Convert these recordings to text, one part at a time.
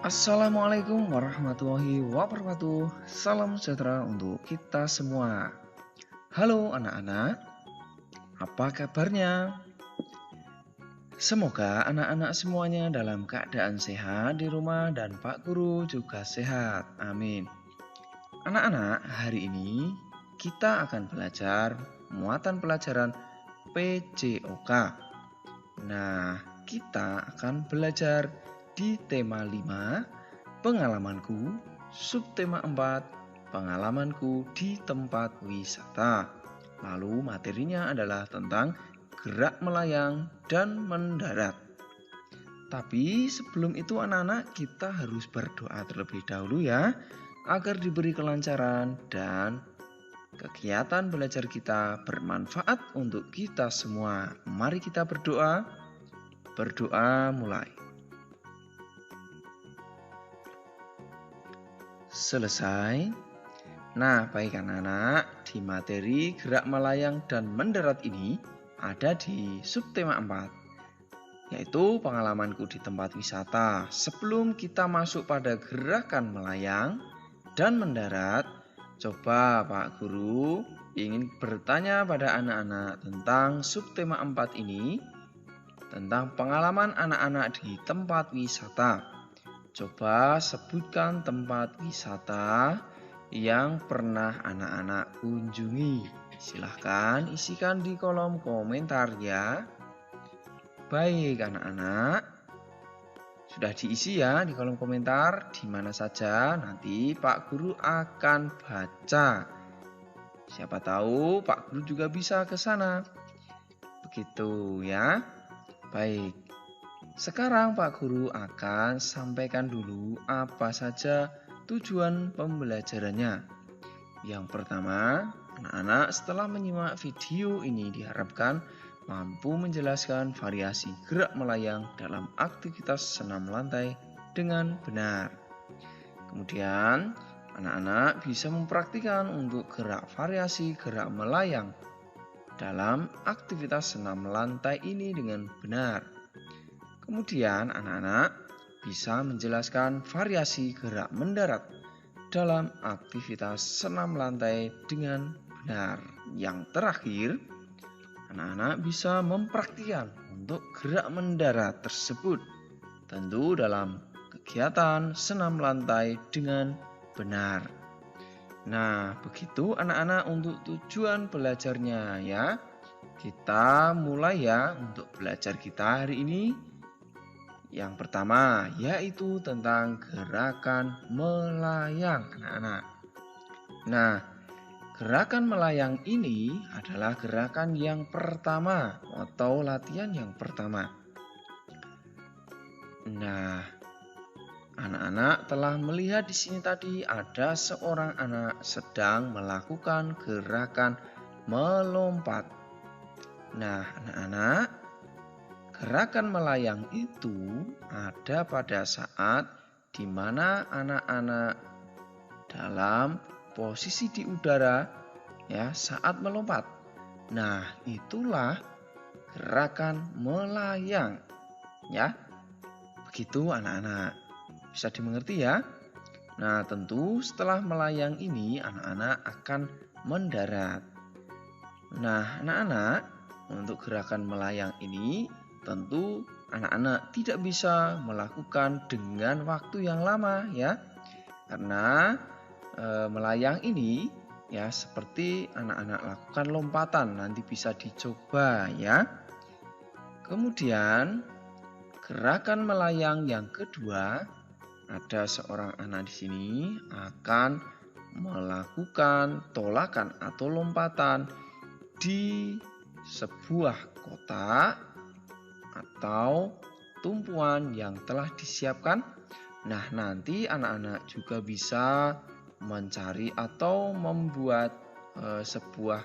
Assalamualaikum warahmatullahi wabarakatuh. Salam sejahtera untuk kita semua. Halo anak-anak, apa kabarnya? Semoga anak-anak semuanya dalam keadaan sehat di rumah dan Pak Guru juga sehat. Amin. Anak-anak, hari ini kita akan belajar muatan pelajaran PJOK. Nah, kita akan belajar di tema 5, pengalamanku, subtema 4, pengalamanku di tempat wisata. Lalu materinya adalah tentang gerak melayang dan mendarat. Tapi sebelum itu anak-anak, kita harus berdoa terlebih dahulu ya, agar diberi kelancaran dan kegiatan belajar kita bermanfaat untuk kita semua. Mari kita berdoa. Berdoa mulai. Selesai. Nah, baik anak-anak, di materi gerak melayang dan mendarat ini ada di subtema 4, yaitu pengalamanku di tempat wisata. Sebelum kita masuk pada gerakan melayang dan mendarat, coba Pak Guru ingin bertanya pada anak-anak tentang subtema 4 ini, tentang pengalaman anak-anak di tempat wisata. Coba sebutkan tempat wisata yang pernah anak-anak kunjungi. Silahkan isikan di kolom komentar ya. Baik anak-anak, sudah diisi ya di kolom komentar di mana saja, nanti Pak Guru akan baca. Siapa tahu Pak Guru juga bisa ke sana. Begitu ya. Baik. Sekarang Pak Guru akan sampaikan dulu apa saja tujuan pembelajarannya. Yang pertama, anak-anak setelah menyimak video ini diharapkan mampu menjelaskan variasi gerak melayang dalam aktivitas senam lantai dengan benar. Kemudian, anak-anak bisa mempraktikkan untuk gerak variasi gerak melayang dalam aktivitas senam lantai ini dengan benar. Kemudian anak-anak bisa menjelaskan variasi gerak mendarat dalam aktivitas senam lantai dengan benar. Yang terakhir, anak-anak bisa mempraktikkan untuk gerak mendarat tersebut, tentu dalam kegiatan senam lantai dengan benar. Nah, begitu anak-anak untuk tujuan belajarnya ya. Kita mulai ya untuk belajar kita hari ini. Yang pertama yaitu tentang gerakan melayang anak-anak. Nah, gerakan melayang ini adalah gerakan yang pertama atau latihan yang pertama. Nah, anak-anak telah melihat di sini tadi ada seorang anak sedang melakukan gerakan melompat. Nah, anak-anak, gerakan melayang itu ada pada saat di mana anak-anak dalam posisi di udara ya saat melompat. Nah, itulah gerakan melayang ya. Begitu anak-anak. Bisa dimengerti ya? Nah, tentu setelah melayang ini anak-anak akan mendarat. Nah, anak-anak, untuk gerakan melayang ini tentu anak-anak tidak bisa melakukan dengan waktu yang lama ya. Karena melayang ini ya seperti anak-anak lakukan lompatan, nanti bisa dicoba ya. Kemudian gerakan melayang yang kedua, ada seorang anak di sini akan melakukan tolakan atau lompatan di sebuah kotak atau tumpuan yang telah disiapkan. Nah, nanti anak-anak juga bisa mencari atau membuat sebuah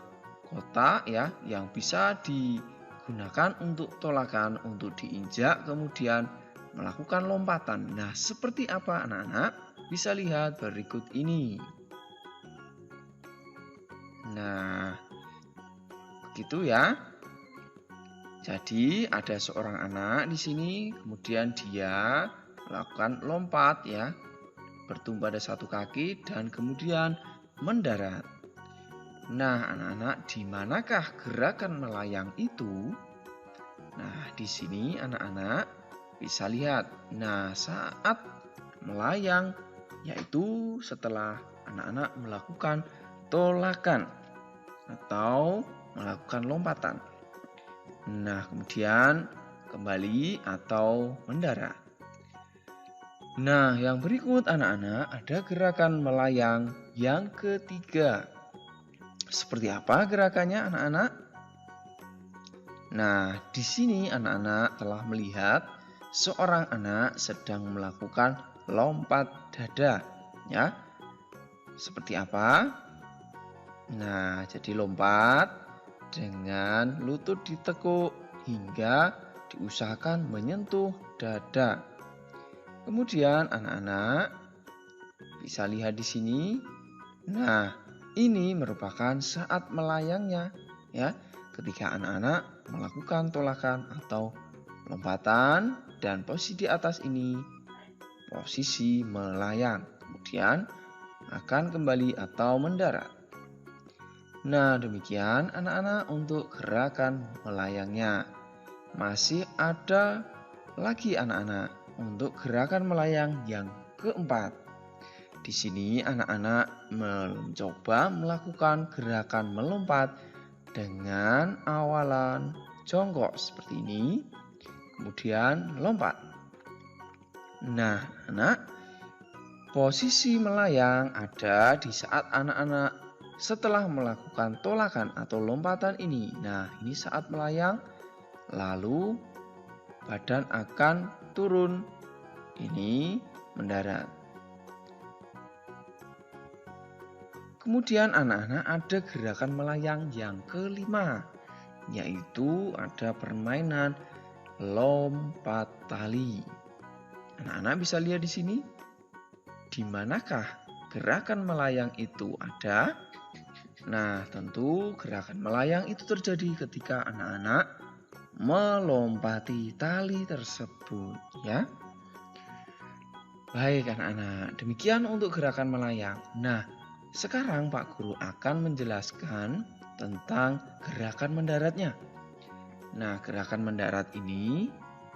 kotak ya yang bisa digunakan untuk tolakan, untuk diinjak kemudian melakukan lompatan. Nah, seperti apa anak-anak? Bisa lihat berikut ini. Nah, begitu ya. Jadi ada seorang anak di sini, kemudian dia melakukan lompat ya, bertumpu pada satu kaki dan kemudian mendarat. Nah, anak-anak, di manakah gerakan melayang itu? Nah, di sini anak-anak bisa lihat. Nah, saat melayang yaitu setelah anak-anak melakukan tolakan atau melakukan lompatan. Nah, kemudian kembali atau mendarat. Nah, yang berikut anak-anak ada gerakan melayang yang ketiga. Seperti apa gerakannya anak-anak? Nah, di sini anak-anak telah melihat seorang anak sedang melakukan lompat dada, ya. Seperti apa? Nah, jadi lompat dengan lutut ditekuk hingga diusahakan menyentuh dada. Kemudian anak-anak bisa lihat di sini. Nah, ini merupakan saat melayangnya, ya. Ketika anak-anak melakukan tolakan atau lompatan dan posisi di atas ini posisi melayang. Kemudian akan kembali atau mendarat. Nah, demikian anak-anak untuk gerakan melayangnya. Masih ada lagi anak-anak untuk gerakan melayang yang keempat. Di sini anak-anak mencoba melakukan gerakan melompat dengan awalan jongkok seperti ini. Kemudian lompat. Nah, anak, posisi melayang ada di saat anak-anak setelah melakukan tolakan atau lompatan ini. Nah, ini saat melayang, lalu badan akan turun. Ini mendarat. Kemudian anak-anak ada gerakan melayang yang kelima, yaitu ada permainan lompat tali. Anak-anak bisa lihat di sini, di manakah gerakan melayang itu ada? Nah, tentu gerakan melayang itu terjadi ketika anak-anak melompati tali tersebut, ya. Baik anak-anak, demikian untuk gerakan melayang. Nah, sekarang Pak Guru akan menjelaskan tentang gerakan mendaratnya. Nah, gerakan mendarat ini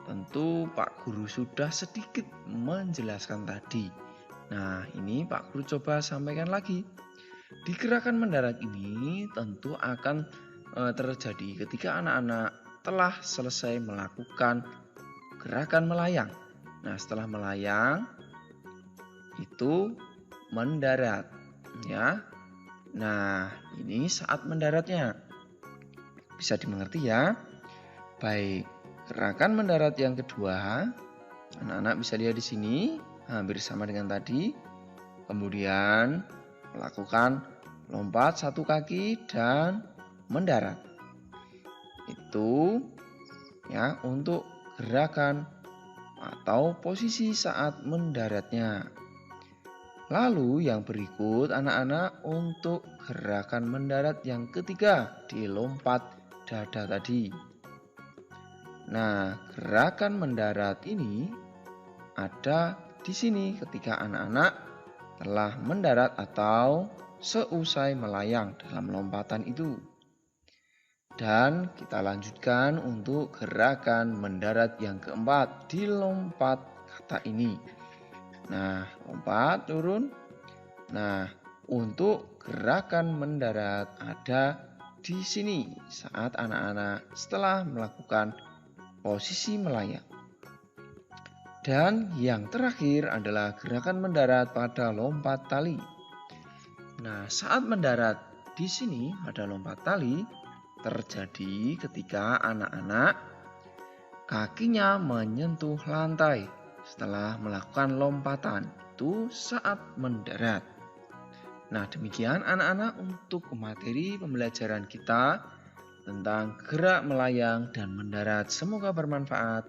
tentu Pak Guru sudah sedikit menjelaskan tadi. Nah, ini Pak Guru coba sampaikan lagi. Di gerakan mendarat ini tentu akan terjadi ketika anak-anak telah selesai melakukan gerakan melayang. Nah, setelah melayang itu mendarat, ya. Nah, ini saat mendaratnya. Bisa dimengerti ya? Baik, gerakan mendarat yang kedua, anak-anak bisa lihat di sini, hampir sama dengan tadi. Kemudian melakukan lompat satu kaki dan mendarat. Itu ya untuk gerakan atau posisi saat mendaratnya. Lalu yang berikut anak-anak untuk gerakan mendarat yang ketiga di lompat dada tadi. Nah, gerakan mendarat ini ada di sini ketika anak-anak telah mendarat atau seusai melayang dalam lompatan itu. Dan kita lanjutkan untuk gerakan mendarat yang keempat di lompat kata ini. Nah, lompat turun. Nah, untuk gerakan mendarat ada di sini saat anak-anak setelah melakukan posisi melayang. Dan yang terakhir adalah gerakan mendarat pada lompat tali. Nah, saat mendarat di sini pada lompat tali terjadi ketika anak-anak kakinya menyentuh lantai setelah melakukan lompatan. Itu saat mendarat. Nah, demikian anak-anak untuk materi pembelajaran kita tentang gerak melayang dan mendarat. Semoga bermanfaat.